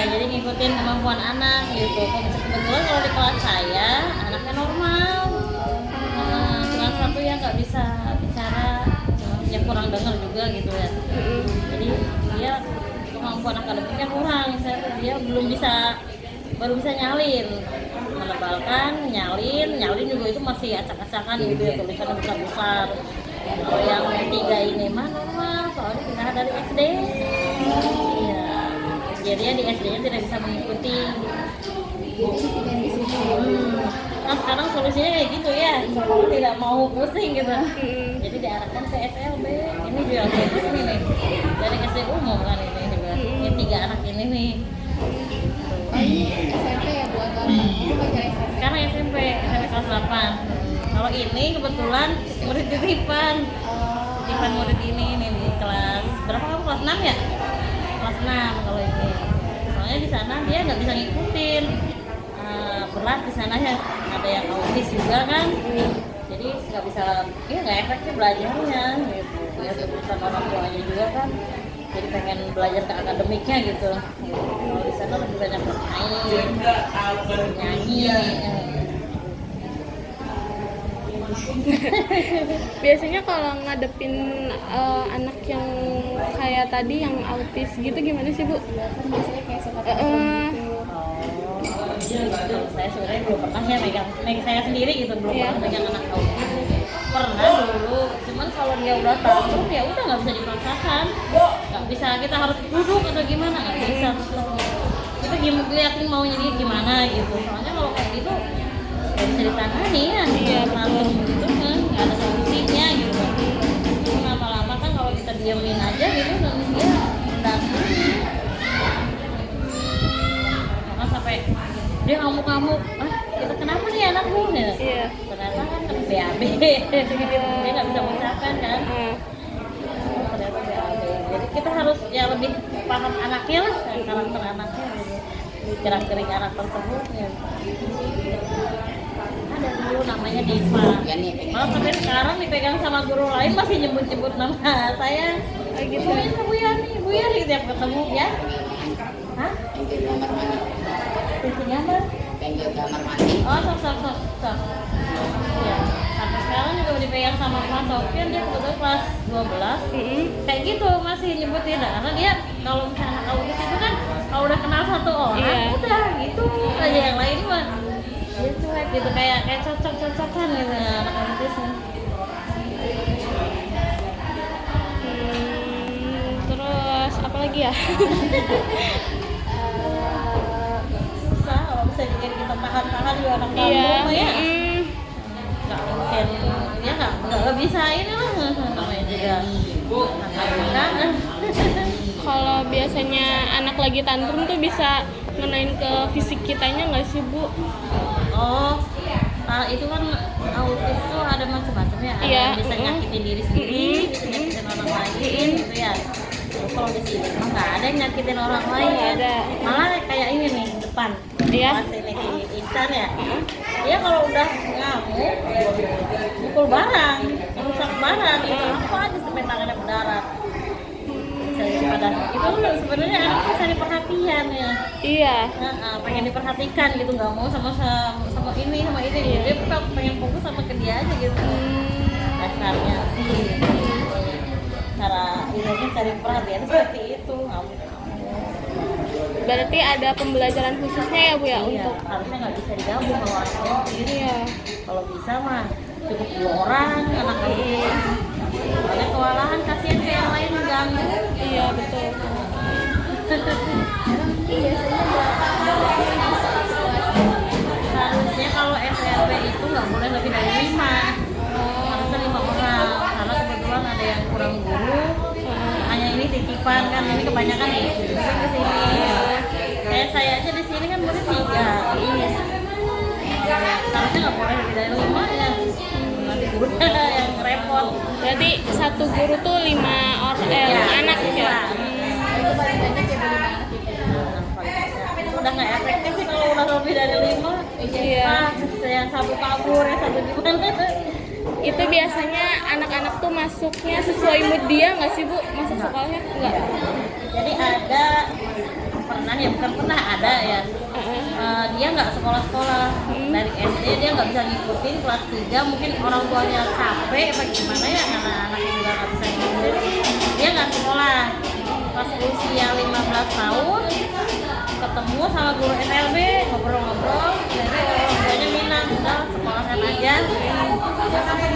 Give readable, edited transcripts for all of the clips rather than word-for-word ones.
jadi ngikutin kemampuan anak gitu. Kebetulan kalau di kelas saya anaknya normal, cuma satu yang nggak bisa bicara, yang kurang dengar juga gitu ya. Jadi dia kemampuan akademiknya kurang, dia baru bisa nyalin, menebalkan, nyalin juga itu masih acak-acakan gitu ya, tulisannya besar-besar. Kalau yang 3 ini mah normal, soalnya pindah dari SD. Iya, jadi di SD-nya tidak bisa mengikuti. Nah sekarang solusinya kayak gitu ya, tidak mau pusing gitu. Jadi diarahkan ke SLB. Ini juga ini nih, dari SD umum kan ini juga. Ini 3 anak ini nih. SMP ya buat Sekarang SMP kelas 8. Kalau ini kebetulan murid titipan murid ini di kelas berapa kamu, kelas 6 ya? Kelas 6 kalau ini. Soalnya di sana dia nggak bisa ngikutin, berat di sana ya, ada yang autis juga kan. Jadi nggak bisa, ya nggak efektif belajarnya gitu. Ya kebutuhan orang tuanya juga kan. Jadi pengen belajar ke akademiknya gitu. Kalau di sana lebih banyak bermain, nyanyi. Biasanya kalau ngadepin anak yang kayak tadi yang autis gitu gimana sih Bu? biasanya kayak seperti Kalau saya sebenarnya belum pernah ya megang saya sendiri gitu, belum pernah megang anak autis. Pernah dulu, cuman kalau dia udah tantrum ya udah nggak bisa dipaksakan, nggak bisa kita harus duduk atau gimana, nggak bisa. Kita liatin maunya dia gimana gitu, soalnya kalau kayak gitu nggak bisa ditangani ya. Tantrum gitu kan nggak ada solusinya gitu. Lama-lama kan kalau kita diamin aja gitu dan dia mendamping, maka sampai dia ngamuk-ngamuk, kita kenapa nih anakmu ya? Ternyata kan BAB dia nggak bisa mengucapkan kan. Ternyata BAB, jadi kita harus ya lebih paham anaknya lah, karakter anaknya gitu, gerak-gerik anak tersebut ya. Ada dulu namanya Diva, malah sampai sekarang dipegang sama guru lain masih nyebut-nyebut nama saya gitu. Bu Yani tiap ketemu ya. Hah? Kunci gambar? Kamar mandi. Oh, sok. Ya, sampai sekarang juga dipegang sama Mas Sofian, dia kebetulan kelas 12. Kayak gitu masih nyebutin, karena dia kalau misalnya anak autis itu kan kalau udah kenal satu orang, udah gitu aja, yang lain mah dia cuek gitu, kayak cocok-cocokan gitu anak autisnya. Terus apa lagi ya? Susah kalau misalnya kita tahan-tahan juga anak kampung ya. Nggak mungkin, ya nggak bisa ini lah, namanya juga anak-anak. Kalau biasanya anak lagi tantrum tuh bisa ngenain ke fisik kitanya nggak sih Bu? Oh, itu kan autis tuh ada macam-macam ya. Ada yang bisa nyakitin diri sendiri, bisa nyakitin orang lain gitu ya. Kalau di sini mah nggak ada yang nyakitin orang lain ya. Malah kayak ini nih depan, pas ini Ihsan ya. Dia kalau udah ngamuk, pukul barang, rusak barang, itu apa aja sampai tangannya berdarah. Itu sebenarnya anak cari perhatian ya. Iya. Pengen diperhatikan gitu, nggak mau sama ini. Dia pengen fokus sama ke dia aja gitu. Dasarnya sih cara ini cari perhatian seperti itu. Berarti ada pembelajaran khususnya ya Bu ya? Untuk harusnya nggak bisa digabung kalau anak autis. Kalau bisa mah cukup 2 orang anak autis. Soalnya kewalahan, kasihan ke yang lain mengganggu. Iya betul. Harusnya kalau SLB itu nggak boleh lebih dari 5. Harusnya 5 orang, karena kebetulan ada yang kurang guru. Hanya ini titipan kan, ini kebanyakan nih ke sini. Kayak saya aja di sini kan murid 3. Harusnya nggak boleh lebih dari 5 ya. Nanti guru yang repot. Berarti satu guru tuh 5 anak ya? itu paling banyak ya bagaimana gitu. Udah nggak efektif sih kalau udah lebih dari 5. Yang satu kabur, yang satu gimana. Itu biasanya anak-anak tuh masuknya sesuai mood dia nggak sih Bu? Masuk sekolahnya? Enggak. Jadi ada pernah ya, bukan pernah ada ya. Dia nggak sekolah-sekolah dari SD, dia nggak bisa ngikutin kelas 3, mungkin orang tuanya capek apa gimana ya, anak-anaknya juga nggak bisa ngikutin, dia nggak sekolah. Pas usia 15 tahun ketemu sama guru NLB, ngobrol-ngobrol, jadi orang tuanya minang udah sekolahkan aja. Dia sampai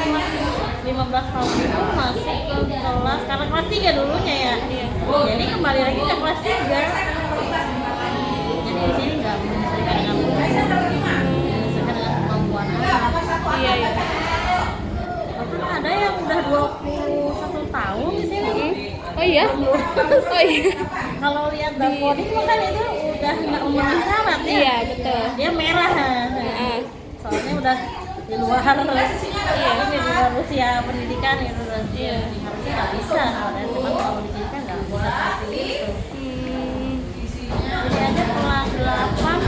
15 tahun itu masih ke kelas, karena kelas 3 dulunya ya, jadi kembali lagi ke kelas 3. Jadi di sini nggak menyesuaikan dengan menyesuaikan dengan kemampuan anak. Iya, iya. Bahkan ada yang udah 21 tahun di sini. Oh iya? Oh iya. Kalau lihat dapur itu kan itu udah nggak memenuhi syarat ya. Iya, betul. Dia merah. Soalnya udah di luar, ini di luar usia pendidikan gitu. Iya. Harusnya nggak bisa, cuma kalau di sini kan nggak bisa seperti itu. Jadi aja kelas 8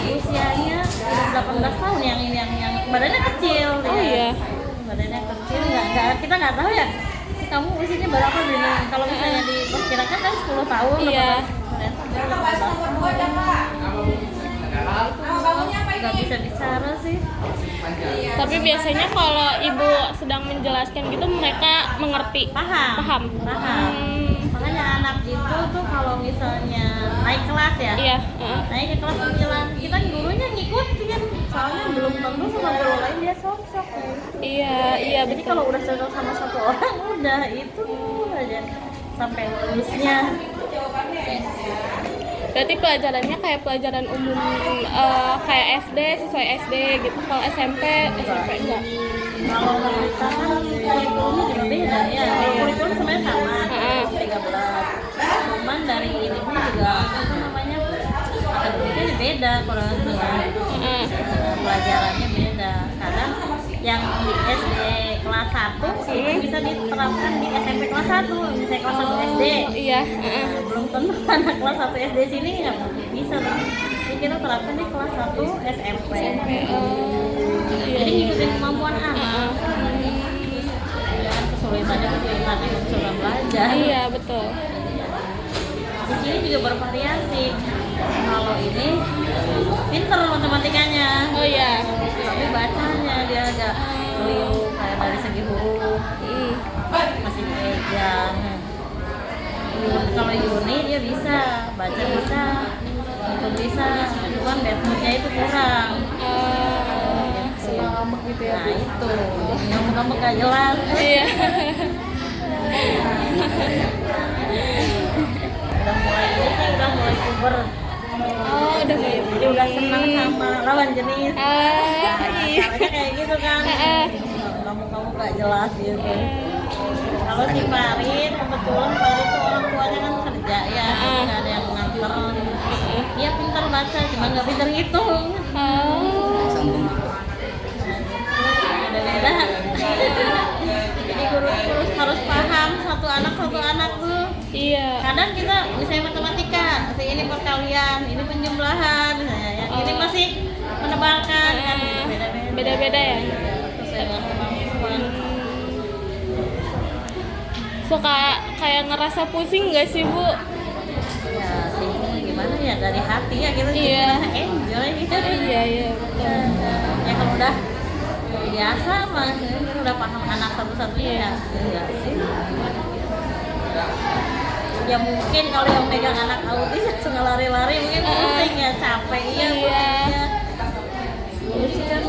usianya udah 18 tahun yang badannya kecil. Oh iya. Badannya kecil, kita nggak tahu ya. Kamu usianya berapa Bini? Kalau misalnya diperkirakan kan 10 tahun. Iya. Nggak bisa bicara sih. Tapi biasanya kalau ibu sedang menjelaskan gitu mereka mengerti. Paham. Makanya anak itu tuh kalau misalnya naik kelas ya, Iya. naik ke kelas 9, kita gurunya ngikutin, soalnya belum tentu sama guru lain dia cocok. Iya, Jadi kalau udah cocok sama satu orang, udah itu aja sampai lulusnya. Berarti pelajarannya kayak pelajaran umum, kayak SD, sesuai SD gitu. Kalau SMP enggak. Kalau kita kan kurikulumnya juga beda ya. Kalau kurikulum sebenarnya sama, 13. Cuman dari ini pun juga apa namanya, akademiknya beda kurang lebih. Pelajarannya beda. Kadang yang di SD kelas 1 itu bisa diterapkan di SMP kelas 1, misalnya kelas 1 SD. Iya. Belum tentu anak kelas 1 SD sini nggak bisa, jadi kita terapkan di kelas 1 SMP. Jadi ngikutin kemampuan anak. Kesulitannya yang sudah belajar. Iya, betul. Di sini juga bervariasi. Kalau ini pinter matematikanya. Oh iya. Tapi bacanya dia agak keliru kayak dari segi huruf. Masih beda. Kalau Yuni dia bisa baca, bisa itu bisa, cuman metodenya itu kurang. Ngambek gitu ya. Nah itu ngambek gak jelas. Iya. udah mulai puber. Oh, udah mulai. Jadi udah senang sama lawan jenis. Iya. Caranya kayak gitu kan. Kamu gak jelas gitu. Kalau si Farid, kebetulan Farid tuh orang tuanya kan kerja ya, nggak ada yang nganter. Dia pintar baca, cuma nggak pintar ngitung. Beda-beda. Jadi guru harus paham satu anak tuh. Iya. Kadang kita misalnya matematika, ini perkalian, ini penjumlahan, misalnya. Yang ini masih menebalkan, kan Beda-beda ya. Sesuai dengan kemampuan. Suka kayak ngerasa pusing nggak sih, Bu? Ya sih gimana ya, dari hati ya kita Iya. merasa enjoy gitu. Iya, betul. Ya kalau udah biasa mah kita udah paham anak satu-satunya ya enggak sih. Ya mungkin kalau yang megang anak autis suka lari-lari mungkin pusing ya, capek ya. Sih kan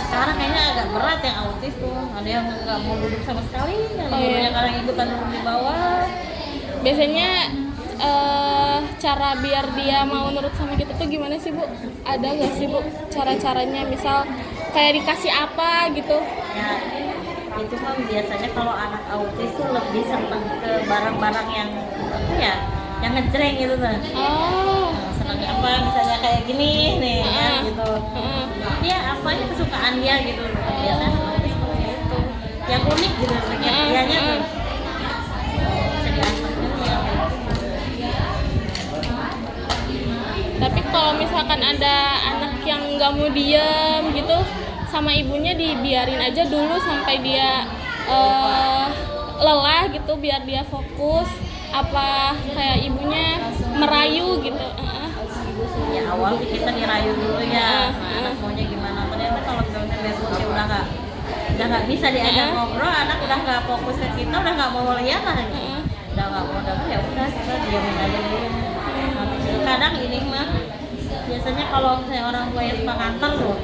sekarang kayaknya agak berat yang autis tuh, ada yang nggak mau duduk sama sekali, yang gurunya kadang ikutan duduk di bawah. Biasanya cara biar dia mau nurut sama kita tuh gimana sih, Bu? Ada nggak sih, Bu, cara-caranya? Misal kayak dikasih apa gitu? Ya itu kan biasanya kalau anak autis tuh lebih senang ke barang-barang yang apa ya, yang ngejreng gitu tuh. Senangnya apa, misalnya kayak gini nih ya gitu. Dia apanya kesukaan dia gitu. Biasanya autis seperti itu. Yang unik gitu, dianya tuh. Bisa diantarkan ya. Tapi kalau misalkan ada anak yang nggak mau diem gitu, sama ibunya dibiarin aja dulu sampai dia lelah gitu, biar dia fokus. apa kayak ibunya merayu gitu? Ya awal sih kita dirayu dulu ya, anak maunya gimana. Ternyata kalau misalnya bebas ya udah nggak bisa diajak ngobrol, anak udah nggak fokus ke kita, udah nggak mau lihat lah, udah nggak mau denger, ya udah kita diamin aja dulu. Kadang ini mah biasanya kalau misalnya orang tua yang suka nganter loh,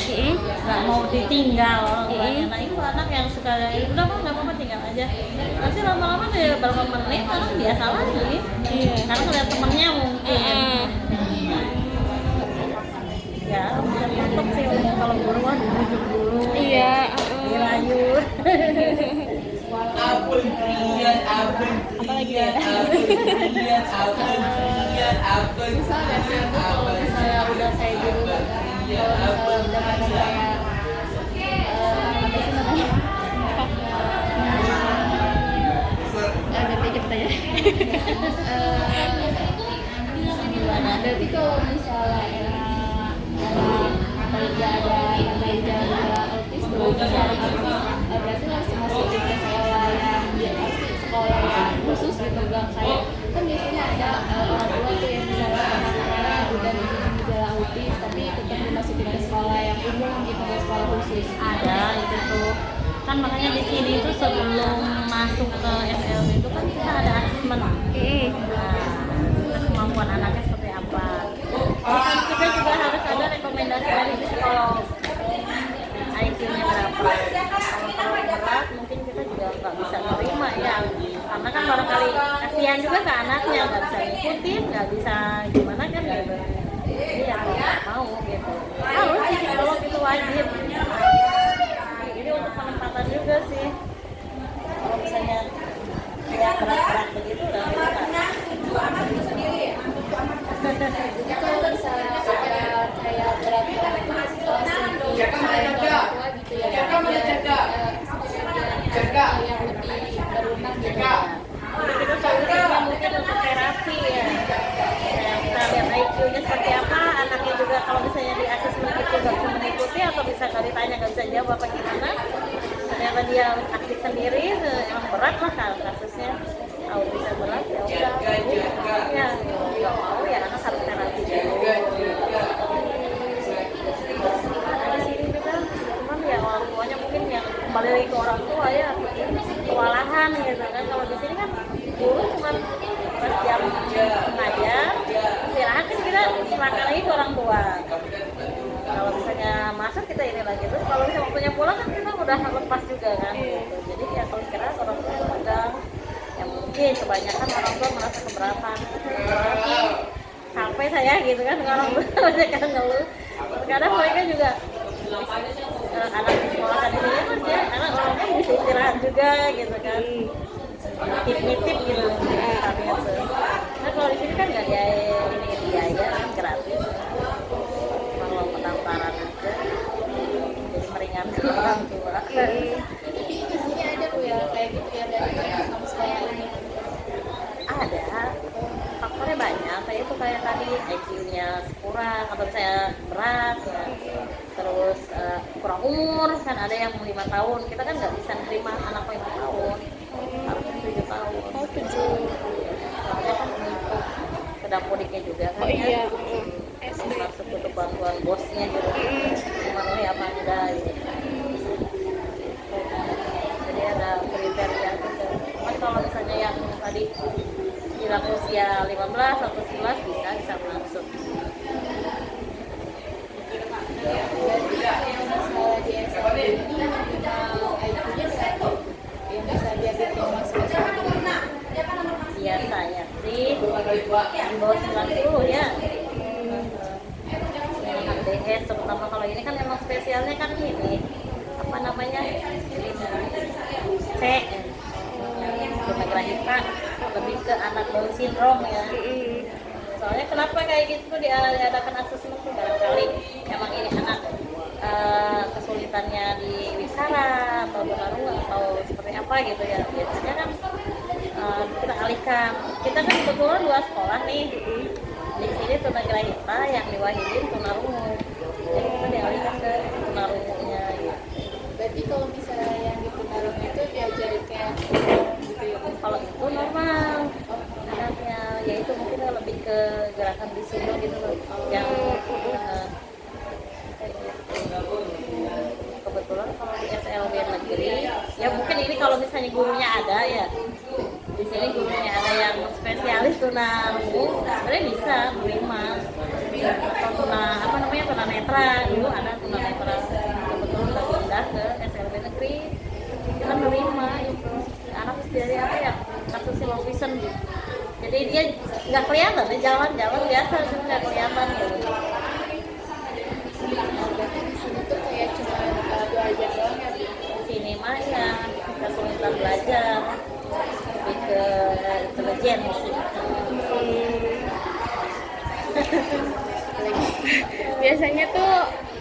nggak mau ditinggal orang tuanya. Nah itu anak yang suka udah mah nggak apa-apa tinggal aja. Nanti lama-lama deh berapa menit anak biasa lagi. Karena ngeliat temennya mungkin. Ya, tetap sih kalau guru mah dibujuk dulu. Iya. Dirayu. Apalagi ya? Susah gak sih Bu kalau misalnya udah kayak gitu? Kalau misalnya udah pada kayak apa sih namanya? Ada pikir tanya. Gimana? Berarti kalau misalnya apalagi ada yang gejala autis berarti harus masukin ke sekolah yang sekolah yang khusus gitu, gak kayak kan biasanya ada orang tua tuh yang misalnya anak-anaknya udah memiliki gejala autis tapi tetap dimasukin ke sekolah yang umum gitu, ke sekolah khusus. Ada itu tuh kan, makanya di sini tuh sebelum masuk ke SLB itu kan kita ada asesmen. Nah, kemampuan anaknya seperti apa. Terus kita juga harus ada rekomendasi dari psikolog. IQ-nya berapa. Kalau berat mungkin kita juga nggak bisa menerima ya. Karena kan barangkali kasihan juga ke anaknya, nggak bisa ngikutin, nggak bisa gimana kan gitu. Jadi ya nggak mau gitu. Harus di psikolog itu wajib. Jadi untuk penempatan juga sih. Kalau misalnya ya berat-berat begitu udah Jadi kalau misalnya ada kayak berat itu langsung ke orang tua gitu ya, yang lebih berwenang gitu ya. Jadi kita solusinya mungkin untuk terapi ya. Kita lihat IQ-nya seperti apa, anaknya juga kalau misalnya di asesmen itu nggak bisa mengikuti atau bisa nggak ditanya nggak bisa jawab apa gimana. Ternyata dia aktif sendiri, emang berat lah kasusnya. Kalau bisa berat ya udah, ya nggak mau ya anak harus terapi dulu. Nah, di sini kita cuman ya orang tuanya mungkin yang kembali lagi ke orang tua ya kewalahan gitu kan. Kalau di sini kan guru cuma pas jam mengajar istirahat kan kita serahkan lagi ke orang tua. Kalau misalnya masuk kita ini lagi, terus kalau misalnya waktunya pulang kan kita udah lepas juga kan gitu. Jadi ya kalau istirahat orang tua pegang, yang mungkin kebanyakan orang tua merasa keberatan, sampai saya gitu kan orang tua banyak kan ngeluh. Terkadang mereka juga anak di sekolah kan di sini mas ya, anak orangnya bisa istirahat juga gitu kan, nitip gitu misalnya tuh. Nah kalau di sini kan nggak ada ini biaya kan, gratis, kalau pendaftaran aja, jadi meringankan orang tua. Di sini ada Bu ya kayak gitu ya dari sama sekolah ini. Ada faktornya banyak, kayak itu kayak tadi IQ-nya kurang atau saya berat ya, terus kurang umur kan, ada yang 5 tahun, kita kan nggak bisa nerima anak 5 tahun, harusnya 7 tahun. Oh 7. Soalnya kan untuk pedagogiknya juga kan ya, masuk untuk bantuan bosnya gitu, memenuhi apa enggak gitu. Jadi ada kriteria gitu. Cuman kalau misalnya yang tadi bilang usia 15 atau 11 bisa masuk. Berarti yang sekolah di SMP ini minimal IQ-nya berapa yang bisa dia diterima masuk sekolah? Biasanya sih di bawah 90 ya. HDS terutama kalau ini kan emang spesialnya kan ini apa namanya C Grahita, lebih ke anak Down syndrome ya. Soalnya kenapa kayak gitu tuh diadakan asesmen tuh barangkali emang ini anak kesulitannya di wicara atau tunarungu atau seperti apa gitu ya. Biasanya kan kita alihkan. Kita kan kebetulan 2 sekolah nih. Di sini Tunagrahita, yang di Wahidin tunarungu. Jadi kita dialihkan ke tunarungunya gitu. Berarti kalau misalnya yang di tunarungu itu diajarin kayak gitu ya? Kalau itu normal. kondisinya gitu loh yang kebetulan kalau di SLB negeri ya mungkin ini kalau misalnya gurunya ada ya di sini gurunya ada yang spesialis tunarungu sebenarnya bisa menerima atau tunanetra dulu ada tunanetra kebetulan udah pindah ke SLB negeri kita menerima itu anak dari apa ya kasus low vision gitu jadi dia nggak kelihatan dia jalan-jalan biasa cuma nggak kelihatan gitu. Berarti di sini tuh kayak cuma belajar doang ya, Bu? Di sini mah ya kesulitan belajar lebih ke intelijen sih. Biasanya tuh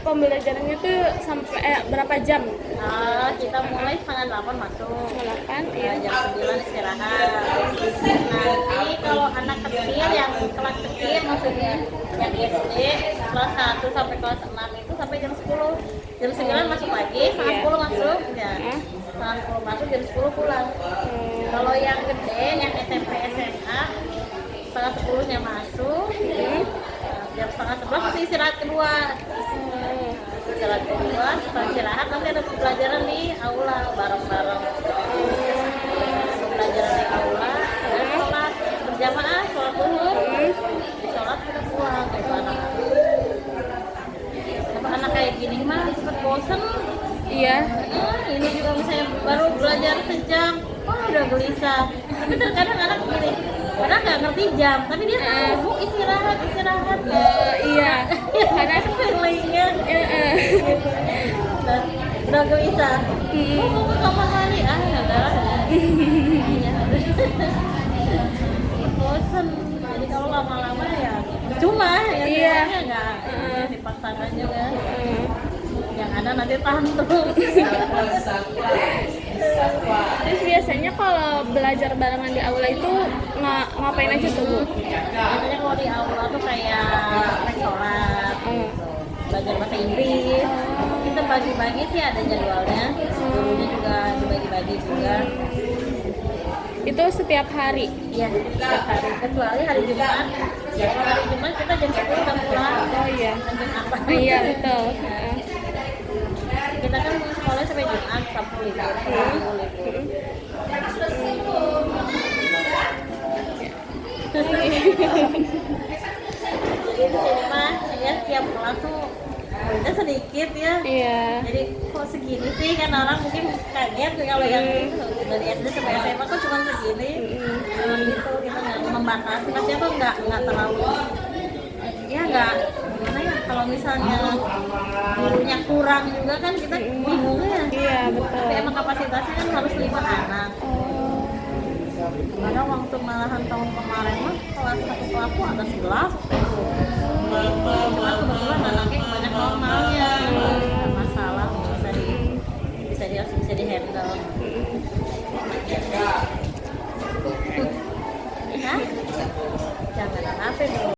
pembelajarannya tuh sampai berapa jam? Kita mulai setengah 8 masuk 8 ya, jam 9 istirahat. Nanti kalau anak kecil yang kelas kecil maksudnya yang SD kelas 1 sampai kelas 6 itu sampai jam 10 jam 9 masuk pagi, setengah 10 masuk ya setengah 10 masuk, jam 10 pulang. Kalau yang gede yang SMP SMA setengah 10-nya masuk jam setengah 11 nanti istirahat kedua istirahat kedua setelah istirahat nanti ada pembelajaran di aula bareng-bareng pembelajaran di aula ada sholat berjamaah sholat zuhur di sholat kita pulang kayak anak kayak gini mah cepet bosen iya ini juga misalnya baru belajar sejam udah gelisah tapi terkadang anak gini padahal nggak ngerti jam tapi dia tahu bu istirahat iya karena feelingnya udah gelisah mau ke kamar mandi ya udah bosen jadi kalau lama-lama ya cuma ya iya nggak dipaksakan juga yang ada nanti tantrum. Terus biasanya kalau belajar barengan di aula itu ngapain aja tuh, Bu? Biasanya kalau di aula tuh kayak sholat, belajar bahasa Inggris. Kita bagi-bagi sih ada jadwalnya. Gurunya juga dibagi-bagi juga. Itu setiap hari? Iya, setiap hari. Kecuali hari Jumat. Kalau hari Jumat kita jam 10 udah pulang. Oh iya. Jam apa? Iya betul. Kita kan sekolah sampai Jumat, Sabtu libur. Jadi di sini mah ya tiap kelas tuh muridnya sedikit ya. Iya. Jadi kok segini sih kan orang mungkin kaget kalau yang dari SD sampai SMA kok cuma segini. Gitu kita nggak membatasi, maksudnya tuh nggak terlalu ya nggak gimana ya kalau misalnya gurunya kurang juga kan kita bingung ya. Iya betul. Tapi emang kapasitasnya kan harus 5 anak. Karena waktu malahan tahun kemarin mah kelas 1 kelasku ada 11 waktu itu. Cuma kebetulan anaknya banyak normalnya, nggak masalah bisa di handle. Hah? Jangan apa dulu.